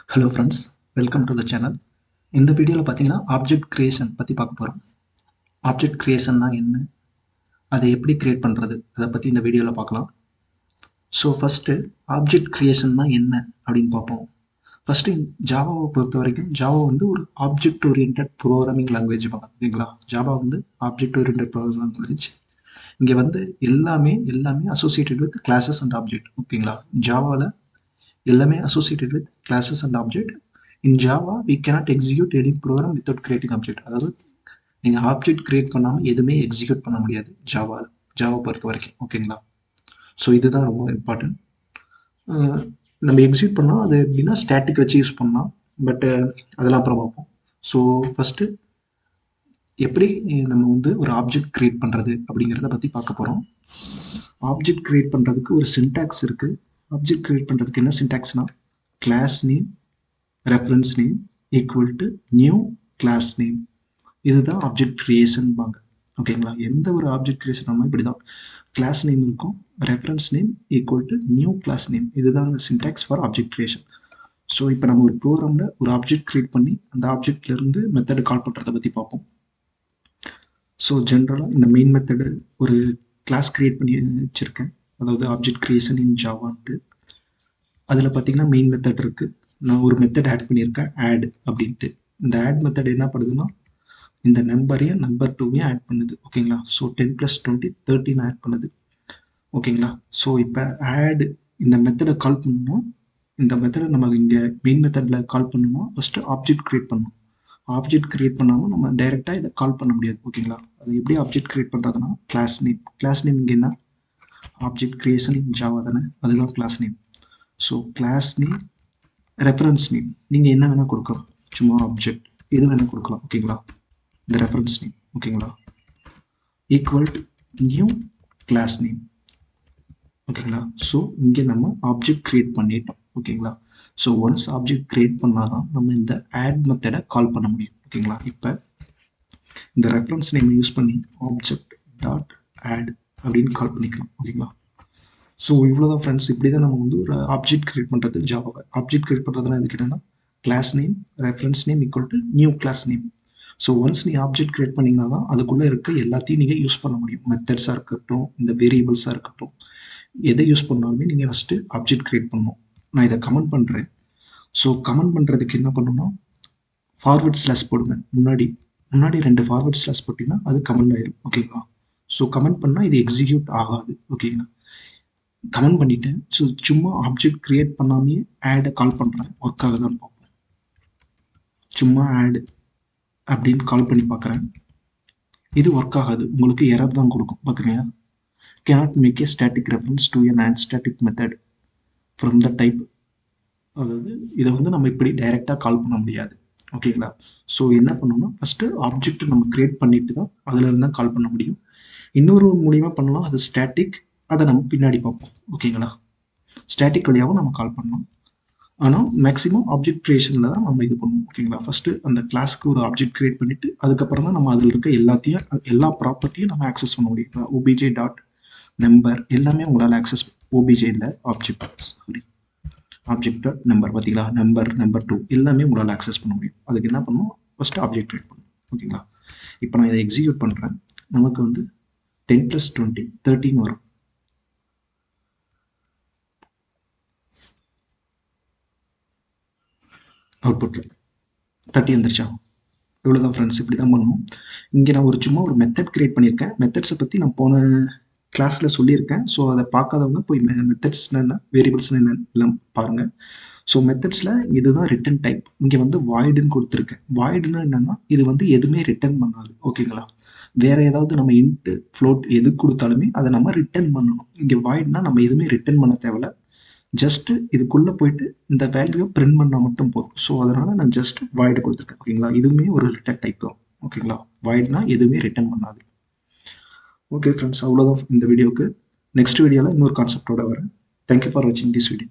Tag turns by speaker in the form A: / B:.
A: Hello friends, welcome to the channel. இந்த வீடியோவில் பார்த்தீங்கன்னா ஆப்ஜெக்ட் கிரியேஷன் பற்றி பார்க்க போகிறோம். ஆப்ஜெக்ட் கிரியேஷன்னா என்ன, அதை எப்படி கிரியேட் பண்ணுறது, அதை பற்றி இந்த வீடியோவில் பார்க்கலாம். ஸோ ஃபஸ்ட்டு ஆப்ஜெக்ட் கிரியேஷன்னா என்ன அப்படின்னு பார்ப்போம். ஃபஸ்ட்டு ஜாவாவை பொறுத்த வரைக்கும் ஜாவா வந்து ஒரு ஆப்ஜெக்ட் ஓரியன்ட் ப்ரோக்ராமிங் லாங்குவேஜ் ஓகேங்களா. ஜாவா வந்து ஆப்ஜெக்ட் ஓரியன்ட் ப்ரோக்ராமிங் லாங்குவேஜ். இங்கே வந்து எல்லாமே associated with classes and object ஓகேங்களா. ஜாவாவில் எல்லாமே associated with classes and object. In Java we cannot execute any program without creating object. அதாவது நீங்கள் ஆப்ஜெக்ட் கிரியேட் பண்ணாமல் எதுவுமே எக்ஸிக்யூட் பண்ண முடியாது ஜாவா பொறுத்த வரைக்கும் ஓகேங்களா. ஸோ இதுதான் ரொம்ப இம்பார்ட்டன்ட். நம்ம எக்ஸிக்யூட் பண்ணால் அது எப்படின்னா ஸ்டாட்டிக் வச்சு யூஸ் பண்ணலாம், பட்டு அதெல்லாம் அப்புறம் பார்ப்போம். ஸோ ஃபஸ்ட்டு எப்படி நம்ம வந்து ஒரு ஆப்ஜெக்ட் கிரியேட் பண்ணுறது அப்படிங்கிறத பற்றி பார்க்க போகிறோம். ஆப்ஜெக்ட் கிரியேட் பண்ணுறதுக்கு ஒரு சின்டாக்ஸ் இருக்குது. ஆப்ஜெக்ட் கிரியேட் பண்ணுறதுக்கு என்ன சின்டாக்ஸ்னா, class name reference name equal to new class name. இதுதான் ஆப்ஜெக்ட் கிரியேஷன் பாங்க ஓகேங்களா. எந்த ஒரு ஆப்ஜெக்ட் கிரியேஷன் நம்ம இப்படி தான் கிளாஸ் நேம் இருக்கும், reference name equal to new class name. இதுதான் syntax for object creation. So இப்போ நம்ம ஒரு ப்ரோக்ராமில் ஒரு ஆப்ஜெக்ட் கிரியேட் பண்ணி அந்த ஆப்ஜெக்ட்லேருந்து மெத்தடு கால் பண்ணுறதை பற்றி பார்ப்போம். ஸோ ஜென்ரலாக இந்த மெயின் மெத்தடு ஒரு கிளாஸ் கிரியேட் பண்ணி வச்சுருக்கேன், அதாவது ஆப்ஜெக்ட் கிரியேஷன் இன் ஜாவான்ட்டு. அதில் பார்த்தீங்கன்னா மெயின் மெத்தட் இருக்குது. நான் ஒரு மெத்தட் ஆட் பண்ணியிருக்கேன், ஆட் அப்படின்ட்டு. இந்த ஆட் மெத்தட் என்ன பண்ணுதுன்னா, இந்த நம்பரையும் நம்பர் 2வையும் ஆட் பண்ணுது ஓகேங்களா. ஸோ 10 + 20 13 ஆட் பண்ணுது ஓகேங்களா. ஸோ இப்போ ஆட் இந்த மெத்தடை கால் பண்ணணும். இந்த மெத்தடை நம்ம இங்கே மெயின் மெத்தடில் கால் பண்ணணும்னா ஃபஸ்ட்டு ஆப்ஜெக்ட் கிரியேட் பண்ணணும். ஆப்ஜெக்ட் கிரியேட் பண்ணாமல் நம்ம டைரெக்டாக இதை கால் பண்ண முடியாது ஓகேங்களா. அது எப்படி ஆப்ஜெக்ட் கிரியேட் பண்ணுறதுனா, கிளாஸ் நேம் இங்கே என்ன, ஆப்ஜெக்ட் கிரியேஷன் இன் ஜாவா தானே, அதுதான் class name. So class name reference name நீங்கள் என்ன வேணால் கொடுக்கலாம், சும்மா ஆப்ஜெக்ட் எது வேணால் கொடுக்கலாம் ஓகேங்களா. இந்த ரெஃபரன்ஸ் நேம் ஓகேங்களா equal to new class name ஓகேங்களா. ஸோ இங்கே நம்ம ஆப்ஜெக்ட் கிரியேட் பண்ணிட்டோம் ஓகேங்களா. ஸோ ஒன்ஸ் ஆப்ஜெக்ட் கிரியேட் பண்ணால் தான் நம்ம இந்த ஆட் மெத்தடை கால் பண்ண முடியும் ஓகேங்களா. இப்போ இந்த ரெஃபரன்ஸ் நேம் யூஸ் பண்ணி ஆப்ஜெக்ட் டாட் ஆட் அப்படின்னு கால் பண்ணிக்கலாம் ஓகேங்களா. ஸோ இவ்வளோதான் ஃப்ரெண்ட்ஸ். இப்படி தான் நம்ம வந்து ஒரு ஆப்ஜெக்ட் கிரியேட் பண்ணுறது ஜாவாவை. ஆப்ஜெக்ட் கிரியேட் பண்ணுறதுனா எதுக்கு என்னன்னா, class name reference name equal to new class name. So once நீ ஆப்ஜெக்ட் கிரியேட் பண்ணிங்கன்னா தான் அதுக்குள்ளே இருக்க எல்லாத்தையும் நீங்கள் யூஸ் பண்ண முடியும். மெத்தட்ஸாக இருக்கட்டும், இந்த வேரியபிள்ஸாக இருக்கட்டும், எதை யூஸ் பண்ணாலுமே நீங்கள் ஃபஸ்ட்டு ஆப்ஜெக்ட் கிரியேட் பண்ணணும். நான் இதை கமெண்ட் பண்ணுறேன். ஸோ கமெண்ட் பண்ணுறதுக்கு என்ன பண்ணணும்னா, ஃபார்வர்ட் ஸ்லாஷ் போடுங்க. முன்னாடி 2 ஃபார்வர்ட் ஸ்லாஷ் போட்டிங்கன்னா அது கமெண்ட் ஆயிடும் ஓகேங்களா. ஸோ கமெண்ட் பண்ணால் இது எக்ஸிக்யூட் ஆகாது ஓகேங்களா. கமெண்ட் பண்ணிட்டேன். ஸோ சும்மா ஆப்ஜெக்ட் கிரியேட் பண்ணாமே ஆடை கால் பண்ணுறேன், ஒர்க் ஆகுதான்னு பார்ப்போம். சும்மா ஆட் அப்படின்னு கால் பண்ணி பார்க்குறேன், இது ஒர்க் ஆகாது, உங்களுக்கு எரர் தான் கொடுக்கும் பார்க்குறீங்க. cannot make a static reference to a non-static method from the type. அதாவது இதை வந்து நம்ம இப்படி டைரெக்டாக கால் பண்ண முடியாது ஓகேங்களா. ஸோ என்ன பண்ணணும்னா, ஃபஸ்ட்டு ஆப்ஜெக்ட் நம்ம கிரியேட் பண்ணிட்டு தான் அதில் இருந்தால் கால் பண்ண முடியும். இன்னொரு மூலியமாக பண்ணலாம், அது ஸ்டாட்டிக், அதை நம்ம பின்னாடி பார்ப்போம் ஓகேங்களா. ஸ்டாட்டிக் வழியாகவும் நம்ம கால் பண்ணலாம், ஆனால் மேக்ஸிமம் ஆப்ஜெக்ட் கிரியேஷனில் தான் நம்ம இது பண்ணுவோம் ஓகேங்களா. ஃபஸ்ட்டு அந்த கிளாஸ்க்கு ஒரு ஆப்ஜெக்ட் கிரியேட் பண்ணிவிட்டு அதுக்கப்புறம் தான் நம்ம அதில் இருக்க எல்லா ப்ராப்பர்ட்டியும் நம்ம ஆக்சஸ் பண்ண முடியும். ஓபிஜே டாட் நம்பர் எல்லாமே உங்களால் ஆக்சஸ், ஓபிஜே இல்லை ஆப்ஜெக்ட் டாட் நம்பர் பார்த்தீங்களா, நம்பர் 2 எல்லாமே உங்களால் ஆக்சஸ் பண்ண முடியும். அதுக்கு என்ன பண்ணணும், ஃபஸ்ட்டு ஆப்ஜெக்ட் கிரியேட் பண்ணணும் ஓகேங்களா. இப்போ நான் இதை எக்ஸிக்யூட் பண்ணுறேன், நமக்கு வந்து 10 + 20 13 வரும். அவுட்புட்டில் 30 வந்துருச்சா. இவ்வளோதான் ஃப்ரெண்ட்ஸ், இப்படி தான் பண்ணணும். இங்கே நான் சும்மா ஒரு மெத்தட் கிரியேட் பண்ணியிருக்கேன். மெத்தட்ஸை பற்றி நான் போன கிளாஸில் சொல்லியிருக்கேன். ஸோ அதை பார்க்காதவங்க போய் மெத்தட்ஸ்னா என்ன, வேரியபிள்ஸ்னா என்ன எல்லாம் பாருங்கள். ஸோ மெத்தட்ஸில் இதுதான் ரிட்டன் டைப். இங்கே வந்து வாய்டுன்னு கொடுத்துருக்கேன். வாய்டுன்னா என்னென்னா, இது வந்து எதுவுமே ரிட்டர்ன் பண்ணாது ஓகேங்களா. வேறு ஏதாவது நம்ம இன்ட்டு ஃப்ளோட் எது கொடுத்தாலுமே அதை நம்ம ரிட்டர்ன் பண்ணணும். இங்கே வாய்டுனா நம்ம எதுவுமே ரிட்டர்ன் பண்ண தேவையில்ல, ஜஸ்ட்டு இதுக்குள்ளே போயிட்டு இந்த வேல்யூவை பிரிண்ட் பண்ணால் மட்டும் போதும். ஸோ அதனால் நான் ஜஸ்ட் வாய்டு கொடுத்துருக்கேன் ஓகேங்களா. இதுவுமே ஒரு ரிட்டர்ன் டைப் தான் ஓகேங்களா. வாய்டுனா எதுவுமே ரிட்டர்ன் பண்ணாது. ஓகே ஃப்ரெண்ட்ஸ், அவ்வளோதான் இந்த வீடியோவுக்கு. நெக்ஸ்ட் வீடியோவில் இன்னொரு கான்செப்டோட வரேன். தேங்க்யூ ஃபார் வாட்சிங் திஸ் வீடியோ.